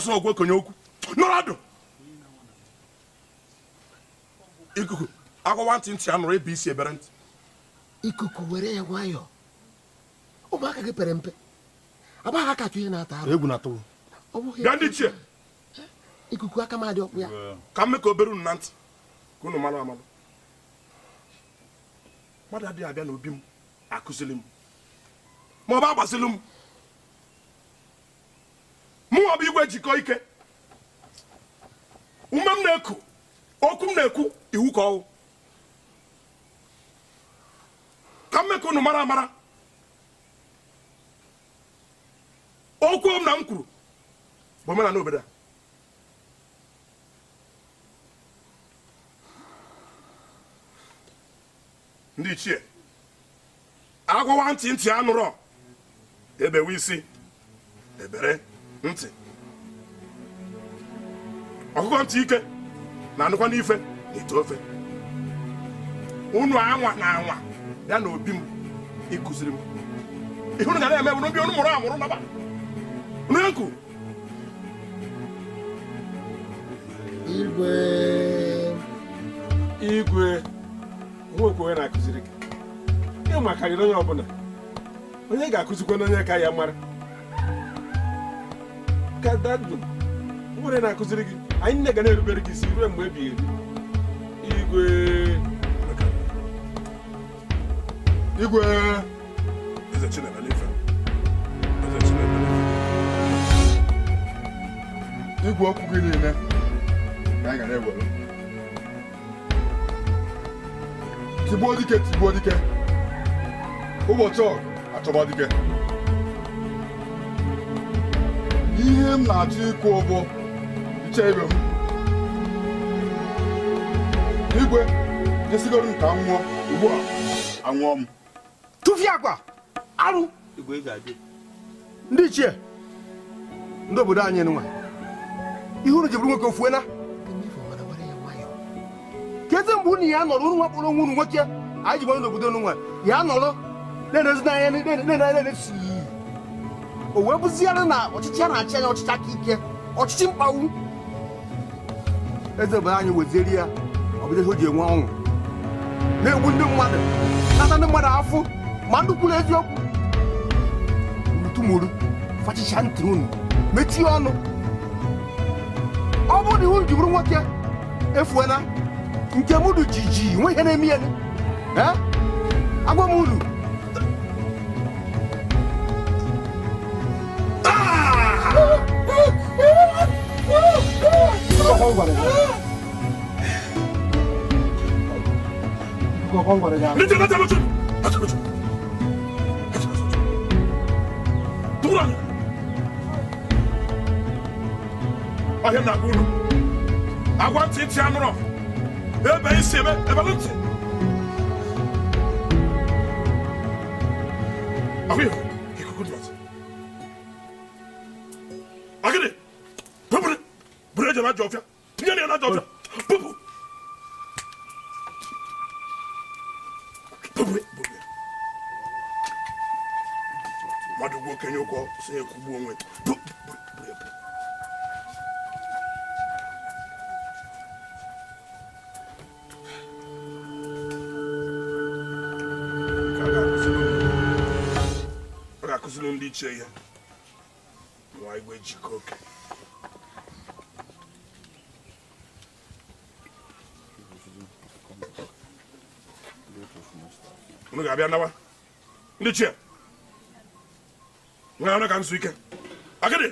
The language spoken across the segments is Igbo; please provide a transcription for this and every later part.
So go konyoku norado ikuku ako wanti nti anoro abc eberent ikuku were ya wayo o ba ka perempe aba ha ka tuye na ata egwu na to gandi chie ikuku aka ma di okpu ya ka me ko beru nanti kunu mala amalo mada di abia na obi m akuzilim mo ba gbasilum mu obi igwe Jikoike umem na-eku okum na-eku iwu ka ọwụ ka mmekọ unu mara amara okwu m na m kwuru bụ mena n'obodo a ndị ichie agwawa ntị anụrọ ebewe isi ebere ntị ọkụkọ ntị ike na anụkwa n'ife n'ite ofe unu anwa na anwa ya na obi m ịkụziri m ihe unu ga na-eme bụ n'obi unu mụrụ amụrụ naba unu ya nkụ igwe nwekwe onye na-akụziri gị ị makarịrị onye ọbụla onye ga-akụzikwa n'onye ka ya mara ka dadu nwere na-akụziri gị anyị nne ga na-erubere gị isi ruo mgbe ebighị ebi igwe eze Chineke n'ife eze Chineke igwe okwu gị niile ka anyị ga na-ewere tigbuo dike ụbọchị ọgụ achọba dike ihe m na-achọ ịkụ ụgbọ iche ibe m igwe jesigoro m ka m nwụọ ugbu a anwụọ m tụfie akwa arụ igwe ga-adị ndị ichie ndị obodo anyị nwa ihe unu ji bụrụ nwoke ofuena kete mgbe unu ya nọrọ unu nwakpụrụ onwe unu nwoke anyị ji gbanye n'obodo unu nwa ya nọrọ na-enezi n'anya na-enesi o wee bụziara na ọchịchị a na-achị anya ọchịchị aka ike ọchịchị mkpagbu eze obodo anyị wezieri ya ọ bụ ihe o ji enwe ọṅụ na-egbu ndị mmadụ nata ndị mmadụ afụ ma ndị kwuru eziokwu tumuru fachicha ntị unu mechie ọnụ ọ bụrụ na ihu ji bụrụ nwoke efuena nke mụdụ jiji nwe ihe na-eme ya agwa m unu ọhịa na unu agwa ntị anụrụ ebe isi ebe ntị ahụ ikuku dị ọzọ agịrị pụpụrụ bụrụ eje na ajọ ọfịa nye na ajọ ọfịa pụpụ mmadụ gwa okenye ụkọ sị ya kwugbuo onwe ọ ga-akụziri ndị ichie ya nwa igwe Jikoike unu ga-abịa nawa ndị ichie nwere ọrụ ka nso ike agịdị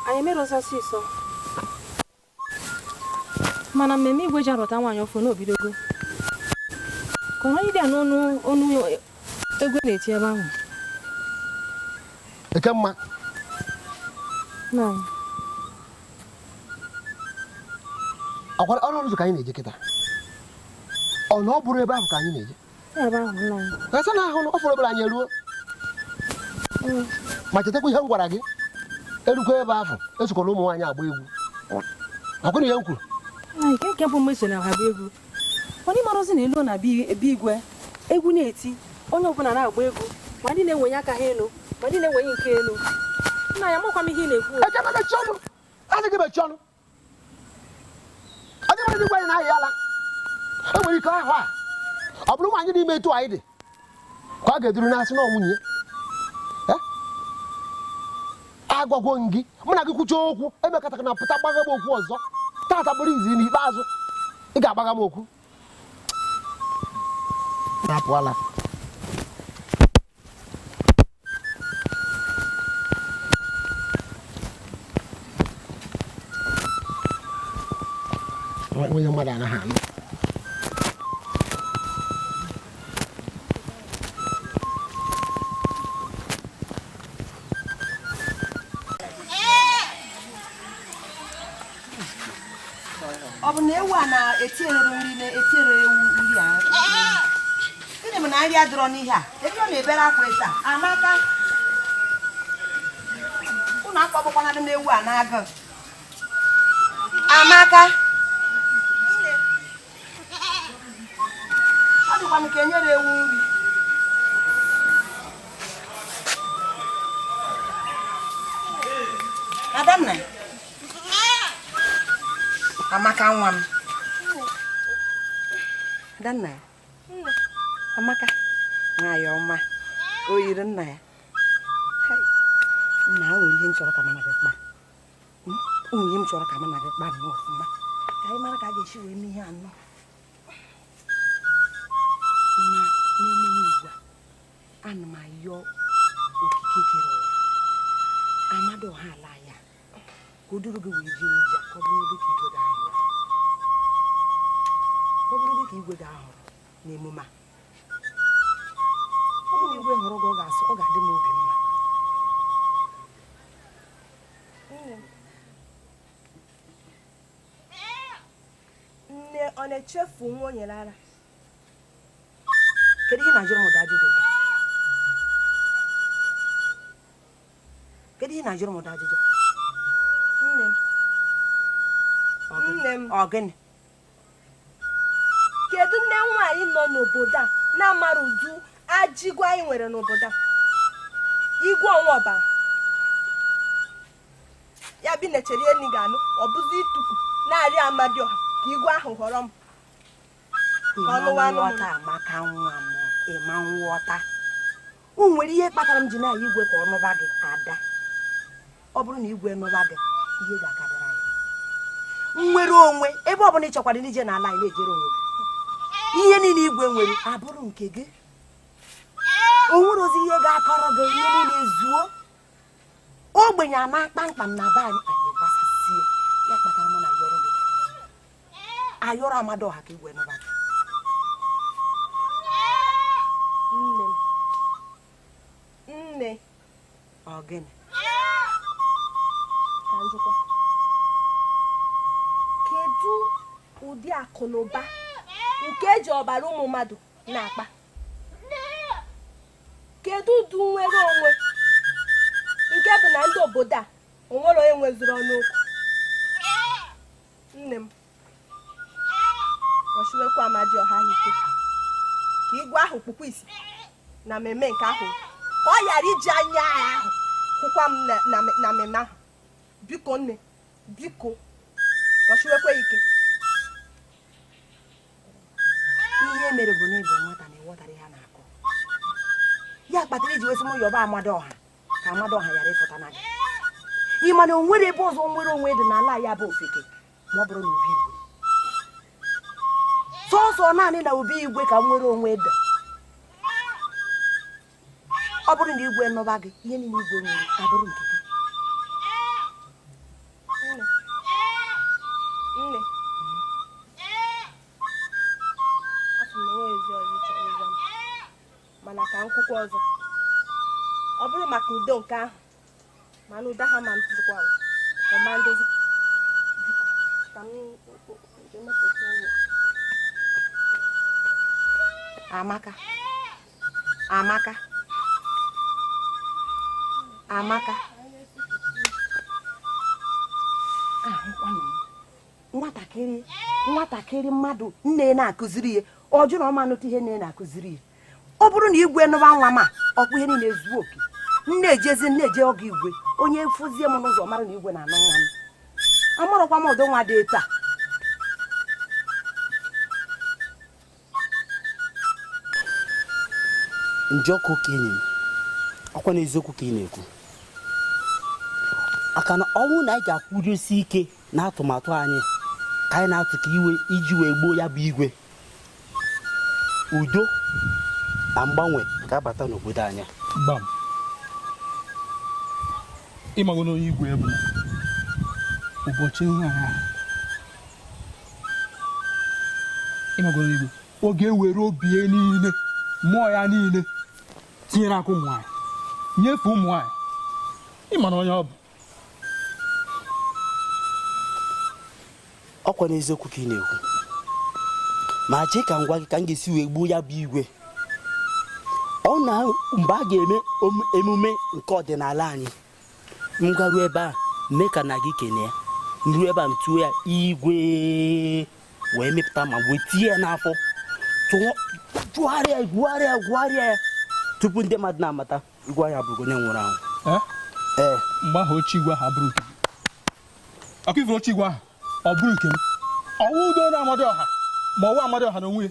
anyị mere ọsọsọ mana mmemme igwe ji arụta nwaanyị ọfụ n'obidogo ka ọ dị n'ọnụ egwe na-eti ebe ahụ eke mma akwara ọrụ ụzọ ka anyị na-eje kịta ọ na ọ bụrụ ebe ahụ ka anyị na-eje ebe ahụ asa na ahụ ọ fọrọ obere anyị eruo ma chetakwa ihe m gwara gị erukwa ebe ahụ esokwala ụmụ nwaanyị agba egwu akwụna ihe m kwuru nke bụ mgbe so na ha bụ egwu onye marụzi na elu na ebe igwe egwu na-eti onye ọbụla na-agba egwu ma ndị na-enwenye aka ha elu ma ndị na-enwenye nke elu nna ya makwa m ihe ị na-ekwu adịghị mechi ọnụ adị mara igwe anyị na-ahịa ala enwere ike ahụ ọ bụrụ nwaanyị n'ime etu anyị dị ka ọ ga-eduru na-asị na ọnwụnye agwagwo gị mụ na gị kwucha okwu emekọtaka na pụta gbagha m okwu ọzọ tata bụrụ izi n'ikpeazụ ị ga-agbagha m okwu na-apụala onye mmadụ anaghị anụ ọ bụ na ewu a na-etinyere nri na-etinyere ewu nri a gịnị bụ na nri adịrọ n'ihe a ebe ọ na-ebere akwa ịsa Amaka ụnụ akpọgbakwana dị n'ewu a na-agụ Amaka ọ dịkwa m ka enyere ewu nri Adanna Amaka nwa m Adanna Amaka nwa ya ọma o yiri nna ya nna ha nwere ihe m chọrọ ka mana gị kpa nwunye m chọrọ ka mana gị kpa nnọọ ọfụma ka anyị mara ka a ga-esi wee mee ihe anọ na n'emume igwe ana m ayọ okike kere ụwa amadụ ọha ala ya ka o duru gị wee jee ije ka ọ bụrụ n'oge ka igwe ga-ahụ ka ọ bụrụ igwe ga-ahụrụ n'emume a. Ọ bụrụ igwe hụrụ gị ọ ga-asị ọ ga-adị m obi mma. Nne ọ na-echefu nwa o nyere ara? Kedu ihe na-ajụrụ m ụda ajụjụ? Kedu ihe na-ajụrụ m ụda ajụjụ? Nne m. Ọ gịnị? Kedu nne nwaanyị nọ n'obodo a na-amara udu ajịgwa anyị nwere n'obodo a? Igwe ọnwa ọbara. Ya bi na-echere ihe ni ga-anụ ọ bụzi itupu na-arị Amadioha ka igwe ahụ họrọ m. Nghọta Amaka nwa m, ịma nghọta. O nwere ihe kpatara m ji na igwe ka ọ nụba gị ada. Ọ bụrụ na igwe nụba gị, ihe ga-akadara ya. Nwere onwe ebe ọ bụla ị chọkwara n'ije n'ala anyị na-ejere onwe gị. Ihe niile igwe nwere abụrụ nke gị. O nwere ozi ihe ga-akọrọ gị, ihe niile ezuo. Ogbenye ama kpamkpam na be anyị gbasasie. Ya kpatara m na yọrọ gị. Ayọrọ Amadioha ka igwe nụba gị. Nne. Ọ gịnị? Ka njikọ. Kedu ụdị akụ na ụba nke eji ọbara ụmụ mmadụ na-akpa? Kedu ụdị nwere onwe nke bụ na ndị obodo a onwere onye nweziri ọnụ okwu? Nne m, ọchịwekwa Amadioha ike ka igwe ahụ kpukpu isi na mmemme nke ahụ ka ọ ghara iji anya ahụ kwụkwa m na mmemme ahụ. Biko nne, biko ọchịwekwa ike. Ihe mere bụ na ịbụ nwata na ịghọtara ihe a na-akọ. Ya kpatara iji wesị m yọba Amadioha ka Amadioha ghara ịfụta na gị. Ị ma na o nwere ebe ọzọ nwere onwe dị n'ala ya bụ Ofeke ma ọ bụrụ na obi igwe. Sọsọ naanị na obi igwe ka nwere onwe dị. Ọ bụrụ na igwe nụba gị, ihe niile igwe nwere abụrụ nke gị. Nne, afọ m enwe ezi ọzọ chọrọ ịgwa m, mana ka nkwụkwọ ọzọ. Ọ bụrụ maka udo nke ahụ, mana ụda ha ma ntụzikwa ọma ndozi. Biko, ka m emepụta ụlọ. Amaka. Amaka. Amaka. Ahụkwanụ m. Nwatakịrị mmadụ nne na-akụziri ya, ọ jụrụ ọma nụta ihe nne na-akụziri ya. Ọ bụrụ na igwe nụba nwa ma ọkpụ ihe niile ezuo oke. Nne eje ọgụ igwe, onye fụzie m n'ụzọ mara na igwe na-anụ nwa m. Amarọkwa m ụdị nwa dị taa. Njọkụ ka enyi m, ọkwa n'eziokwu ka ị na-ekwu. Maka na ọnwụ na anyị ga-akwụdosi ike na atụmatụ anyị ka anyị na-atụ ka iwe iji wee gboo ya bụ igwe, udo na mgbanwe ga-abata n'obodo anyị. Gbam. Ịmago na onye igwe bụ ụbọchị nwaanyị ahụ. Ịmago na igwe ọ ga-ewere obi ya niile, mmụọ ya niile tinyere aka ụmụ nwaanyị, nyefee ụmụ nwaanyị. Ịma na onye ọ bụ. Ọkwa n'eziokwu ka ị na-ekwu, ma chee ka m gwa gị ka m ga-esi wee gbuo ya bụ igwe. Ọ na mgbe a ga-eme emume nke ọdịnala anyị, m garuo ebe a mee ka na gị kene ya, nruo ebe a m tụọ ya igwe wee mepụta ma wee tie ya n'afọ, gụgharịa ya tupu ndị mmadụ na-amata igwe ya bụrụ onye nwụrụ anwụ. Mgbe ahụ oche igwe ahụ abụrụ nke m. Ọkụ ifuru oche igwe ahụ ọ bụrụ nke m. Ọwụ udo na Amadioha ma ọwụ Amadioha na onwe ya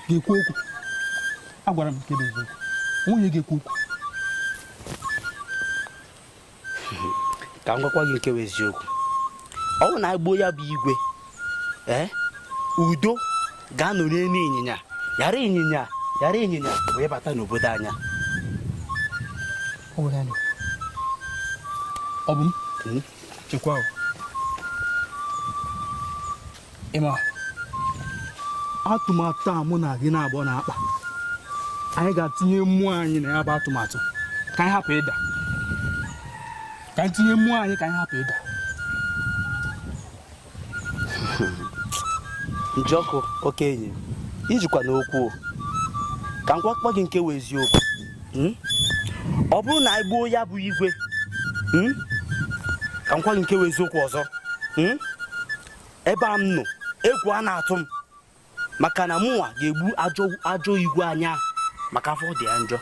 ga-ekwu okwu. Agwara m nke bụ eziokwu, nwunye ga-ekwu okwu. Ka m gwakwa gị nke bụ eziokwu, ọwụ na agboo ya bụ igwe, udo ga-anọ n'elu ịnyịnya, yara ịnyịnya wee bata n'obodo anya. Ọ bụ m chekwa ịma atụmatụ a mụ na gị na-abụọ na-akpa anyị ga-atụnye mmụọ anyị na ya bụ atụmatụ ka anyị hapụ ịda ka anyị tinye mmụọ anyị ka anyị hapụ ịda. Njọkụ okenye ijikwa n'okwu ka m gwakwa gị nke wụ eziokwu. Ọ bụrụ na anyị gbuo ya bụ igwe ka m gwa gị nke wụ eziokwu ọzọ. Ebe a m nọ egwu a na-atụ m maka na mụnwa ga-egbu ajọ igwe anya maka afọ dị ya njọ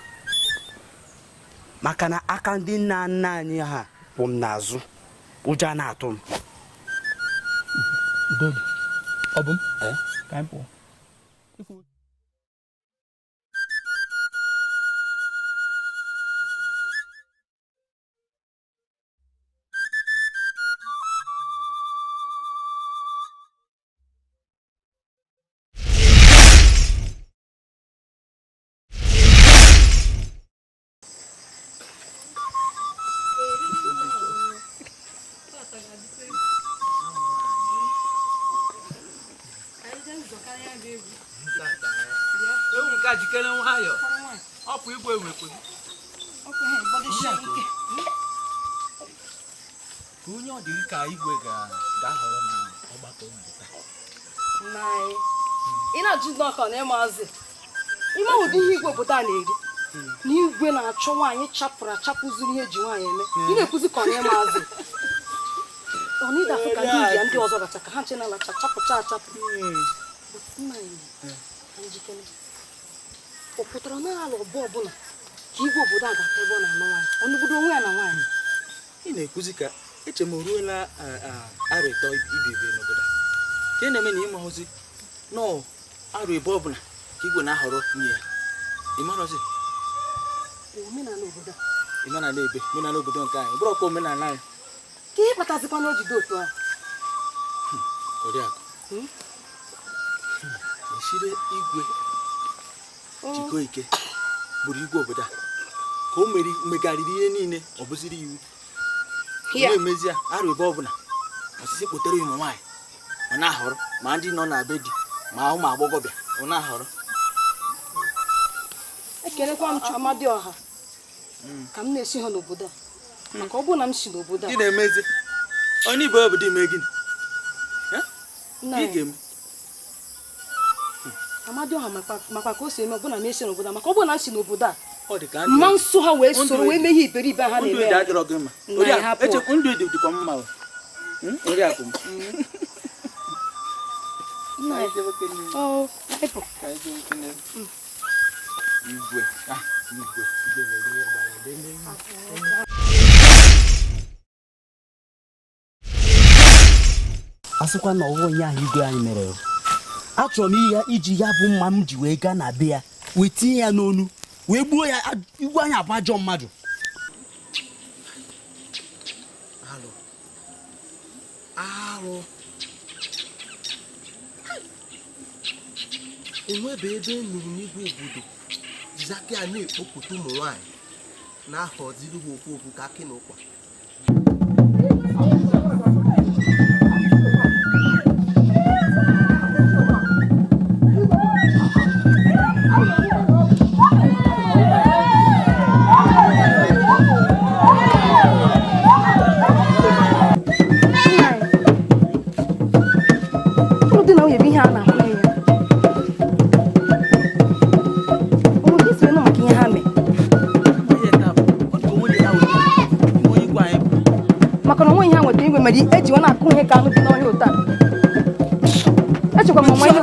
maka na aka ndị nna nna anyị ha bụ m n'azụ ụjọ na-atụ m. Ọ bụ m ka anyị pụọ. Jikere nwayọ ọpụ igwe nwekwe ka onye ọ dịrị ka igwe ga-ahọrọ na ọgbakọ ị na-ajụ ndị ọka na ịmazị ime ụdị ihe igwe obodo a na-eri na igwe na-achọ nwaanyị chapụrụ achapụ zuru ihe eji nwaanyị eme ị na-ekwuzi ka ọ na ịmazị ọ na ịdafụ ka ndị ibia ndị ọzọ gacha ka ha nche na alacha chapụcha achapụ njikere ọ pụtara na ala ọbụ ọbụla ka igwe obodo a ga-ata ebe ọ na-anụ nwaanyị ọnụgodo onwe ya na nwaanyị. ị na-ekwuzi ka eche m ruola arụ ịtọ ibibi n'obodo ka ị na-eme na ịma ozi nọ arụ ebe ọbụla ka igwe na-ahọrọ nye ya ịmarọzi omenala obodo a omenala ebe omenala obodo nke anyị bụrụ ọkwa omenala anyị ka ihe kpatazikwa na o jide otu ahụ. Oriakụ eshire igwe Jikoike bụrụ igwe obodo a ka o megharịrị ihe niile ọ bụziri iwu na-emezi ya arụ ebe ọbụla osisi kpotere ụmụ nwaanyị ọ na-ahọrọ ma ndị nọ na be di ma ụmụ agbọghọbịa ọ na-ahọrọ. Ekelekwa m Chiamadịọha ka m na-esi ha n'obodo a maka ọ bụrụ na m si n'obodo a gị na-emezi onye ibe obodo ime gịnị ị ga-eme Amadịọha makwa ka o si eme ọbụna m esi n'obodo a maka ọ bụrụ na m si n'obodo a mma nso ha wee soro wee mee ihe iberibe ha na-eme ya. Ndụ dịkwa mma Oriakụ m asịkwa na ọwụ onye ahụ igwe anyị mere achọrọ m iji ya bụ mma m ji wee gaa na be ya wee tinye ya n'onu wee gbuo ya. Igwe anyị abụ ajọ mmadụ. Alụ enwebe ebe nụrụ n'igwe obodo zaki a na-ekpopụta ụmụ nwaanyị na-ahọziri ha okwu ka akị na ụkwa. eji ọ na-akụ ihe ka ahụ dị n'ọhịa ụta echekwa m ọnwa ihe